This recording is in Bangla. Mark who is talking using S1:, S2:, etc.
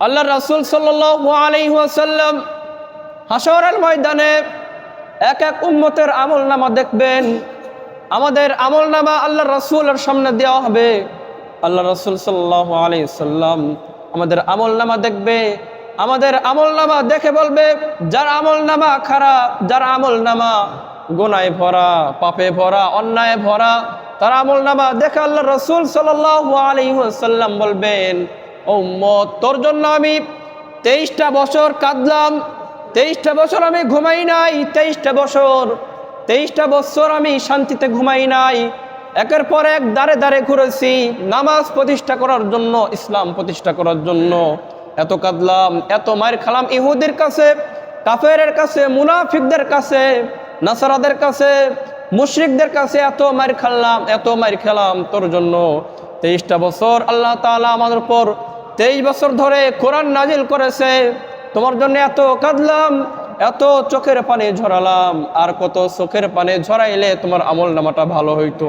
S1: আল্লাহ রাসূল সাল্লাল্লাহু আলাইহি ওয়াসাল্লাম হাশরের ময়দানে এক এক উম্মতের আমলনামা দেখবেন। আমাদের আমলনামা আল্লাহ রাসূলের সামনে দেওয়া হবে। আল্লাহ রাসূল সাল্লাল্লাহু আলাইহি ওয়াসাল্লাম আমাদের আমলনামা দেখবে। আমাদের আমলনামা দেখে বলবে, যার আমলনামা খারাপ, যার আমলনামা গুনাহে ভরা, পাপে ভরা, অন্যায় ভরা, তার আমলনামা দেখে আল্লাহ রাসূল সাল্লাল্লাহু আলাইহি ওয়াসাল্লাম বলবেন, ও উম্মত, তোর জন্য আমি 23টা বছর কাঁদলাম, 23টা বছর আমি ঘুমাই নাই, 23টা বছর আমি শান্তিতে ঘুমাই নাই। একের পর এক দাঁড়ে দাঁড়ে ঘুরেছি নামাজ প্রতিষ্ঠা করার জন্য, ইসলাম প্রতিষ্ঠা করার জন্য। এত কাঁদলাম, এত মার খেলাম ইহুদির কাছে, কাফেরের কাছে, মুনাফিকদের কাছে, নাসারাদের কাছে, মুশরিকদের কাছে এত মার খেলাম তোর জন্য। 23টা বছর আল্লাহ তাআলা আমাদের উপর 23 বছর ধরে কোরআন নাজিল করেছে। তোমার জন্য এত কাঁদলাম, এত চোখের পানি ঝরালাম, আর কত চোখের পানি ঝরাইলে তোমার আমল নামাটা ভালো হইতো।